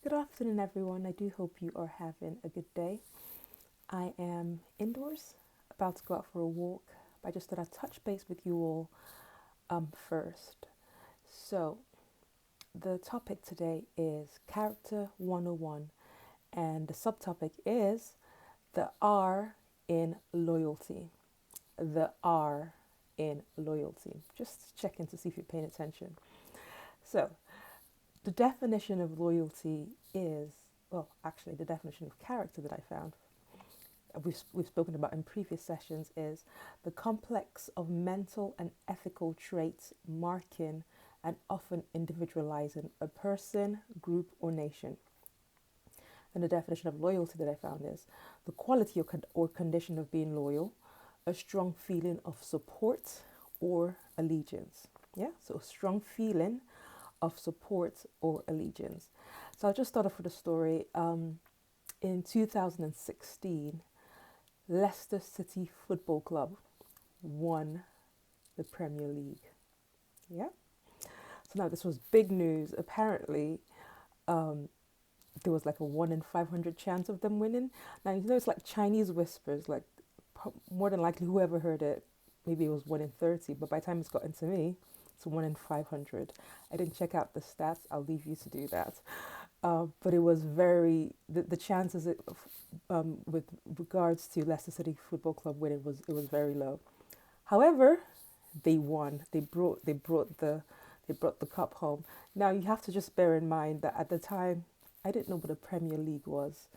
Good afternoon, everyone. I do hope you are having a good day. I am indoors, about to go out for a walk, but I just thought I'd touch base with you all first. So, the topic today is Character 101, and the subtopic is the R in loyalty. The R in loyalty. Just checking to see if you're paying attention. So, the definition of loyalty is, well, actually, the definition of character that I found we've spoken about in previous sessions is the complex of mental and ethical traits marking and often individualizing a person, group, or nation. And the definition of loyalty that I found is the quality or condition of being loyal, a strong feeling of support or allegiance. Yeah, so a strong feeling of support or allegiance. So I'll just start off with a story. In 2016, Leicester City Football Club won the Premier League. Yeah. So now this was big news. Apparently, um, there was like a 1 in 500 chance of them winning. Now you know it's like Chinese whispers. Like more than likely, whoever heard it, maybe it was 1 in 30. But by the time it's gotten to me, it's 1 in 500. I didn't check out the stats. I'll leave you to do that. But it was the chances with regards to Leicester City Football Club winning was very low. However, they won. They brought the cup home. Now you have to just bear in mind that at the time I didn't know what a Premier League was,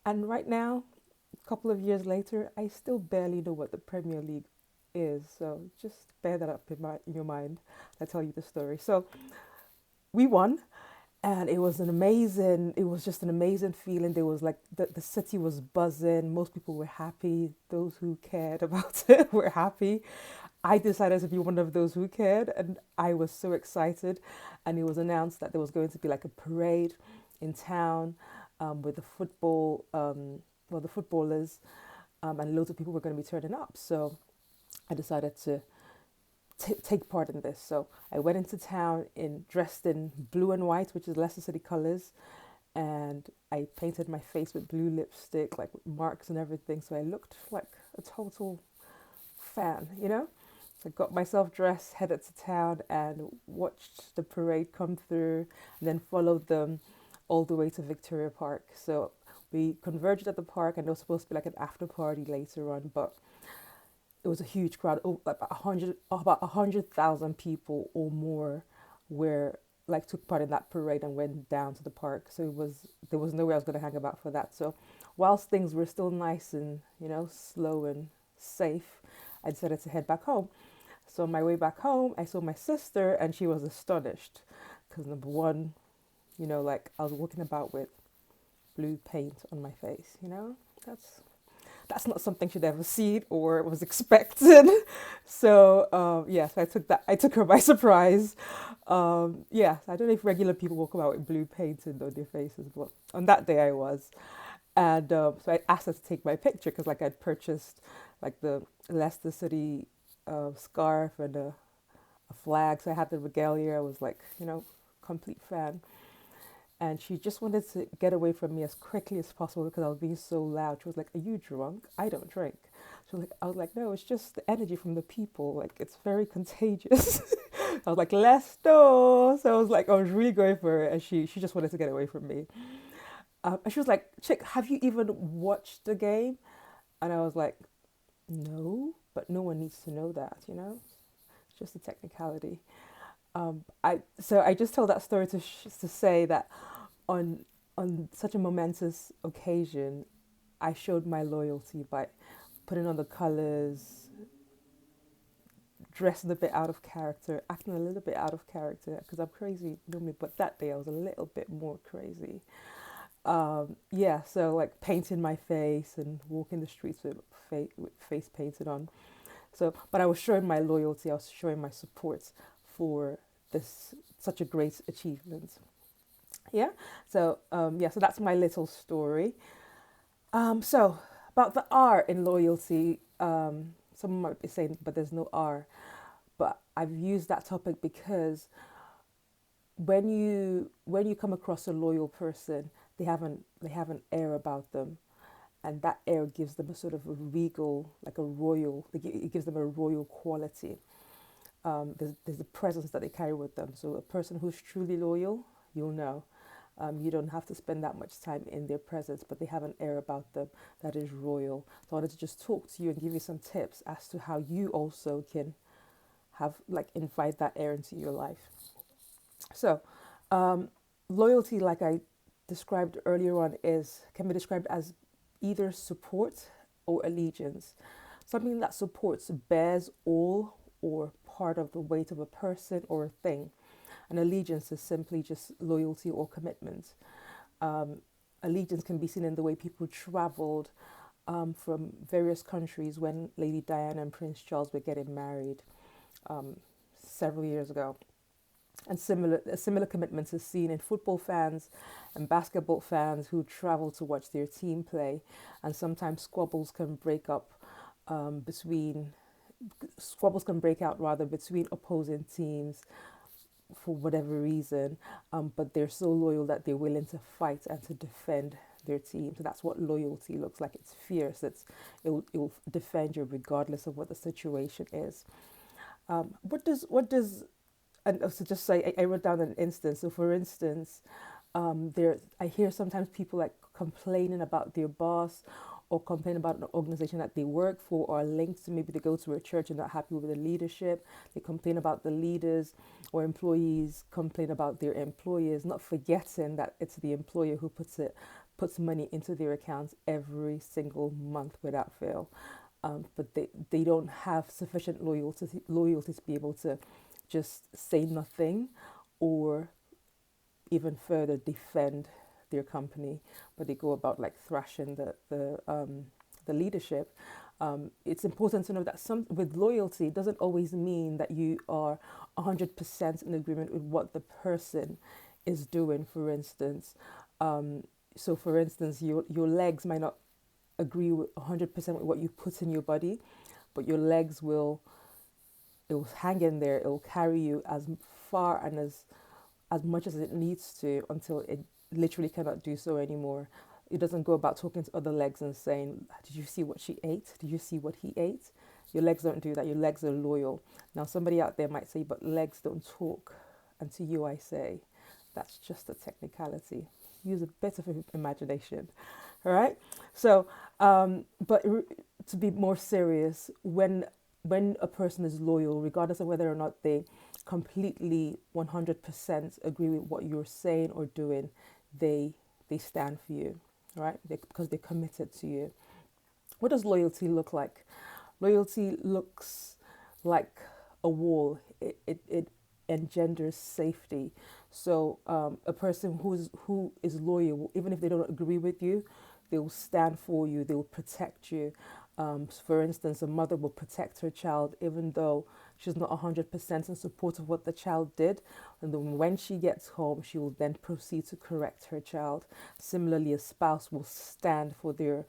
and right now, a couple of years later, I still barely know what the Premier League is. So just bear that up in your mind. I tell you the story. So we won, and it was just an amazing feeling. There was like the city was buzzing. Most people were happy. Those who cared about it were happy. I decided to be one of those who cared, and I was so excited. And it was announced that there was going to be like a parade in town, with the footballers, and loads of people were going to be turning up. So I decided to take part in this. So I went into town dressed in blue and white, which is Leicester City colors, and I painted my face with blue lipstick, like with marks and everything. So I looked like a total fan. So I got myself dressed, headed to town, and watched the parade come through, and then followed them all the way to Victoria Park. So we converged at the park, and there was supposed to be like an after party later on, but it was a huge crowd. Like about 100,000 people or more were like took part in that parade and went down to the park. So there was no way I was going to hang about for that. So whilst things were still nice and slow and safe, I decided to head back home. So on my way back home, I saw my sister, and she was astonished because number one, like I was walking about with blue paint on my face. That's that's not something she'd ever seen or was expecting. So so I took her by surprise. I don't know if regular people walk about with blue painted on their faces, but on that day I was. And so I asked her to take my picture because like I'd purchased like the Leicester City scarf and a flag. So I had the regalia. I was like, complete fan. And she just wanted to get away from me as quickly as possible because I was being so loud. She was like, "Are you drunk? I don't drink." I was like, "No, it's just the energy from the people. Like it's very contagious." I was like, "Let's go!" So I was really going for it, and she just wanted to get away from me. And she was like, "Chick, have you even watched the game?" And I was like, "No, but no one needs to know that. It's just a technicality." I just told that story to say that on such a momentous occasion, I showed my loyalty by putting on the colors, dressing a bit out of character, acting a little bit out of character because I'm crazy normally, but that day I was a little bit more crazy. So like painting my face and walking the streets with face painted on. So, but I was showing my loyalty. I was showing my support for this such a great achievement. Yeah. So that's my little story. So about the R in loyalty, someone might be saying, but there's no R. But I've used that topic because when you come across a loyal person, they have an air about them, and that air gives them a sort of a regal, like a royal. It gives them a royal quality. There's a presence that they carry with them. So a person who's truly loyal, you'll know. You don't have to spend that much time in their presence, but they have an air about them that is royal. So I wanted to just talk to you and give you some tips as to how you also can have, like, invite that air into your life. So, loyalty, like I described earlier on, is can be described as either support or allegiance. Something that supports bears all or part of the weight of a person or a thing. And allegiance is simply just loyalty or commitment. Um, Allegiance can be seen in the way people traveled from various countries when Lady Diana and Prince Charles were getting married um, several years ago. And similar commitments is seen in football fans and basketball fans who travel to watch their team play, and sometimes between squabbles can break out rather between opposing teams for whatever reason, but they're so loyal that they're willing to fight and to defend their team. So that's what loyalty looks like. It's fierce. It will defend you regardless of what the situation is. What does and so just say I wrote down an instance. So for instance, there I hear sometimes people like complaining about their boss or complain about an organization that they work for or are linked to. Maybe they go to a church and not happy with the leadership. They complain about the leaders, or employees complain about their employers, not forgetting that it's the employer who puts money into their accounts every single month without fail. But they don't have sufficient loyalty to be able to just say nothing or even further defend their company, but they go about like thrashing the leadership. It's important to know that some with loyalty it doesn't always mean that you are 100% in agreement with what the person is doing. For instance, for instance, your legs might not agree with 100% with what you put in your body, but your legs will it will hang in there. It will carry you as far and as much as it needs to until it literally cannot do so anymore. It doesn't go about talking to other legs and saying, "Did you see what she ate? Did you see what he ate?" Your legs don't do that. Your legs are loyal. Now, somebody out there might say, "But legs don't talk." And to you, I say, that's just a technicality. Use a bit of imagination. All right. So, to be more serious, when a person is loyal, regardless of whether or not they completely 100% agree with what you're saying or doing, they they stand for you, right? Because they're committed to you. What does loyalty look like? Loyalty looks like a wall. It engenders safety. So a person who is loyal, even if they don't agree with you, they will stand for you. They will protect you. For instance, a mother will protect her child even though she's not 100% in support of what the child did. And then when she gets home, she will then proceed to correct her child. Similarly, a spouse will stand for their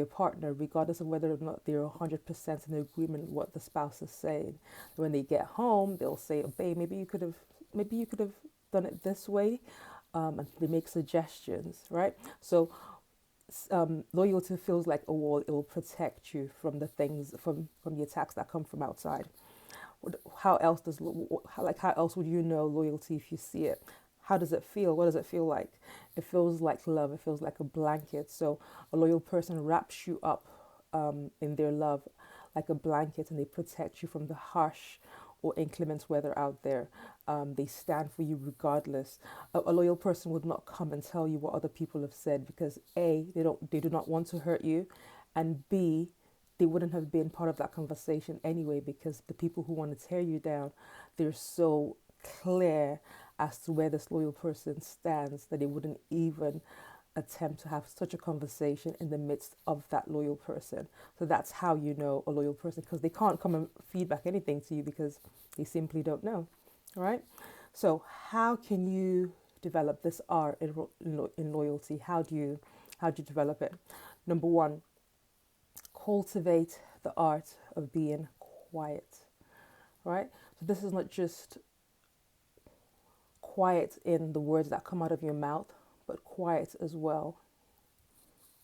partner, regardless of whether or not they're 100% in agreement with what the spouse is saying. When they get home, they'll say, "Oh, babe, maybe you could have done it this way," and they make suggestions, right? So loyalty feels like a wall. It will protect you from the things from the attacks that come from outside. How else how else would you know loyalty if you see it? How does it feel? What does it feel like? It feels like love. It feels like a blanket. So a loyal person wraps you up in their love like a blanket, and they protect you from the harsh or inclement weather out there. They stand for you regardless. A loyal person would not come and tell you what other people have said because A, they do not want to hurt you, and B, they wouldn't have been part of that conversation anyway because the people who want to tear you down, they're so clear as to where this loyal person stands that they wouldn't even attempt to have such a conversation in the midst of that loyal person. So that's how you know a loyal person, because they can't come and feedback anything to you because they simply don't know. All right. So how can you develop this R in loyalty? How do you develop it? Number one, cultivate the art of being quiet. Right. So this is not just quiet in the words that come out of your mouth, but quiet as well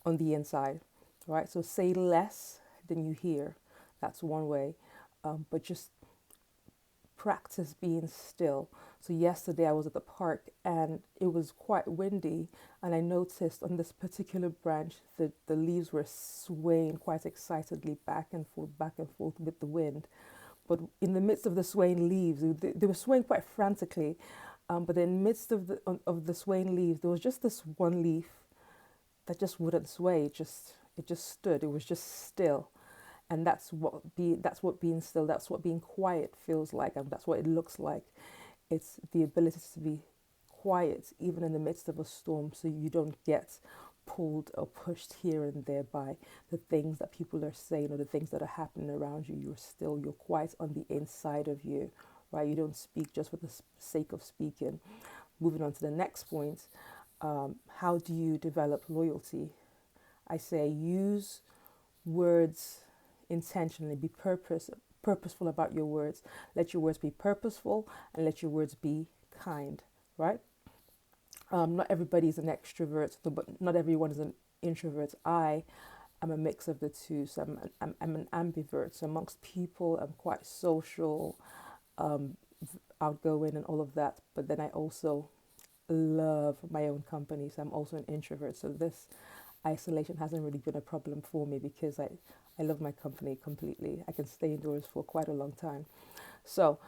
on the inside, right? So say less than you hear. That's one way. But just practice being still. So yesterday I was at the park and it was quite windy, and I noticed on this particular branch that the leaves were swaying quite excitedly back and forth with the wind. But in the midst of the swaying leaves, they were swaying quite frantically. But in the midst of the swaying leaves, there was just this one leaf that just wouldn't sway. It just stood. It was just still, and that's what being still, that's what being quiet feels like, and that's what it looks like. It's the ability to be quiet even in the midst of a storm, so you don't get pulled or pushed here and there by the things that people are saying or the things that are happening around you. You're quiet on the inside of you, right? You don't speak just for the sake of speaking. Moving on to the next point, how do you develop loyalty? I say use words intentionally. Be purposeful about your words. Let your words be purposeful, and let your words be kind, right? Not everybody is an extrovert, but not everyone is an introvert. I am a mix of the two. So I'm an ambivert. So amongst people, I'm quite social, um, outgoing, and all of that. But then I also love my own company. So I'm also an introvert. So this isolation hasn't really been a problem for me because I love my company completely. I can stay indoors for quite a long time. So,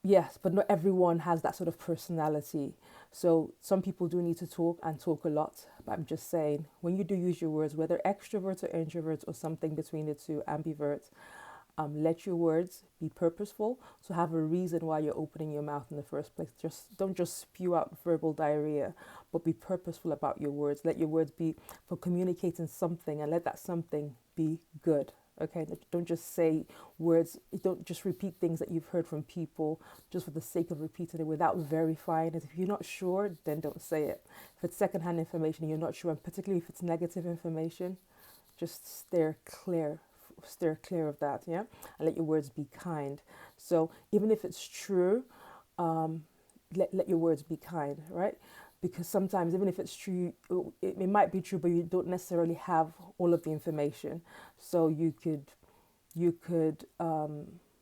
yes, but not everyone has that sort of personality. So, some people do need to talk and talk a lot. But I'm just saying, when you do use your words, whether extroverts or introverts or something between the two, ambiverts, let your words be purposeful. So have a reason why you're opening your mouth in the first place. Just don't just spew out verbal diarrhea, but be purposeful about your words. Let your words be for communicating something, and let that something be good. Okay, don't just say words. Don't just repeat things that you've heard from people just for the sake of repeating it without verifying it. If you're not sure, then don't say it. If it's secondhand information and you're not sure, and particularly if it's negative information, just steer clear of that, yeah, and let your words be kind. So even if it's true, um let your words be kind, right? Because sometimes even if it's true, it might be true, but you don't necessarily have all of the information. So you could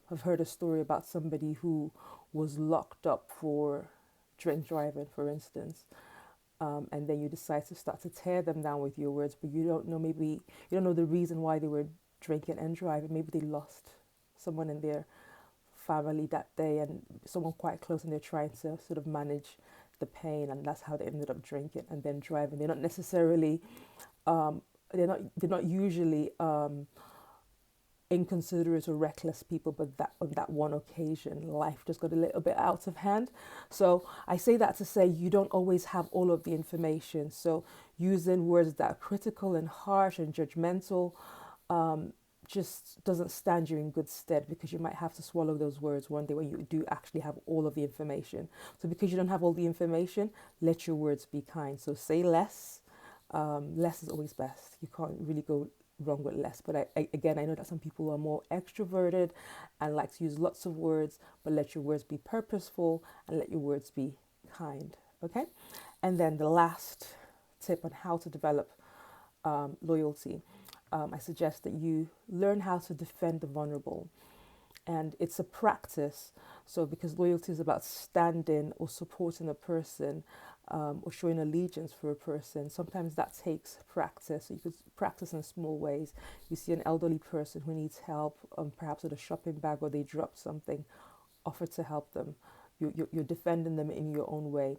have heard a story about somebody who was locked up for drink driving, for instance, and then you decide to start to tear them down with your words, but you don't know, maybe you don't know the reason why they were drinking and driving. Maybe they lost someone in their family that day, and someone quite close, and they're trying to sort of manage the pain, and that's how they ended up drinking and then driving. They're not necessarily um, they're not usually inconsiderate or reckless people, but that on that one occasion, life just got a little bit out of hand. So I say that to say you don't always have all of the information. So using words that are critical and harsh and judgmental um, just doesn't stand you in good stead, because you might have to swallow those words one day when you do actually have all of the information. So because you don't have all the information, let your words be kind. So say less. Less is always best. You can't really go wrong with less. But again, I know that some people are more extroverted and like to use lots of words, but let your words be purposeful and let your words be kind. Okay? And then the last tip on how to develop loyalty, I suggest that you learn how to defend the vulnerable. And it's a practice. So, because loyalty is about standing or supporting a person, or showing allegiance for a person, sometimes that takes practice. So you could practice in small ways. You see an elderly person who needs help, perhaps with a shopping bag, or they dropped something, offer to help them. You're defending them in your own way.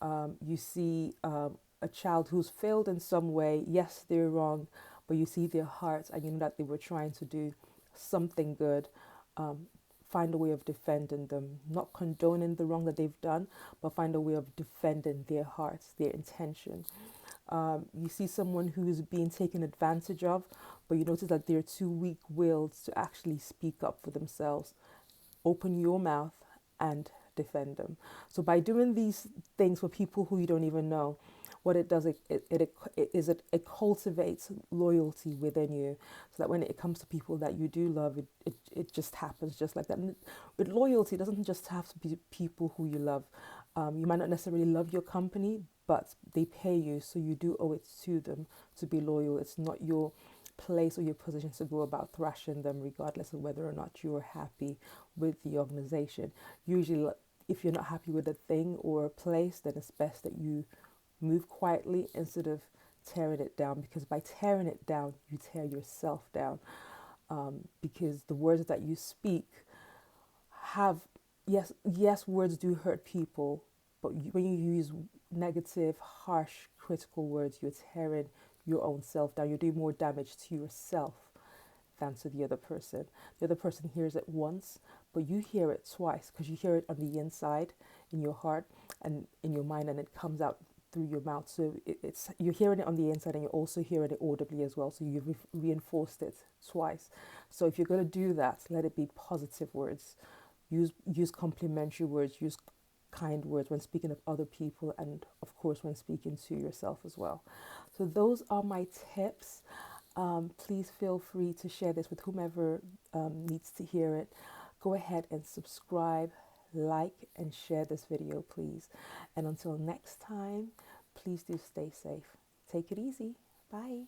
You see a child who's failed in some way. Yes, they're wrong, but you see their hearts, and you know that they were trying to do something good. Um, Find a way of defending them, not condoning the wrong that they've done, but find a way of defending their hearts, their intention. You see someone who's being taken advantage of, but you notice that they're too weak-willed to actually speak up for themselves. Open your mouth and defend them. So by doing these things for people who you don't even know, what it does, it cultivates loyalty within you, so that when it comes to people that you do love, it just happens just like that. And with loyalty, it doesn't just have to be people who you love. You might not necessarily love your company, but they pay you, so you do owe it to them to be loyal. It's not your place or your position to go about thrashing them, regardless of whether or not you're happy with the organization. Usually, if you're not happy with a thing or a place, then it's best that you move quietly instead of tearing it down, because by tearing it down, you tear yourself down. Because the words that you speak have, yes, words do hurt people, but when you use negative, harsh, critical words, you're tearing your own self down. You're doing more damage to yourself than to the other person. The other person hears it once, but you hear it twice, because you hear it on the inside, in your heart and in your mind, and it comes out through your mouth. So it's you're hearing it on the inside, and you're also hearing it audibly as well. So you've reinforced it twice. So if you're going to do that, let it be positive words. Use complimentary words. Use kind words when speaking of other people, and of course when speaking to yourself as well. So those are my tips. Please feel free to share this with whomever needs to hear it. Go ahead and subscribe, like, and share this video, please. And until next time, please do stay safe. Take it easy. Bye.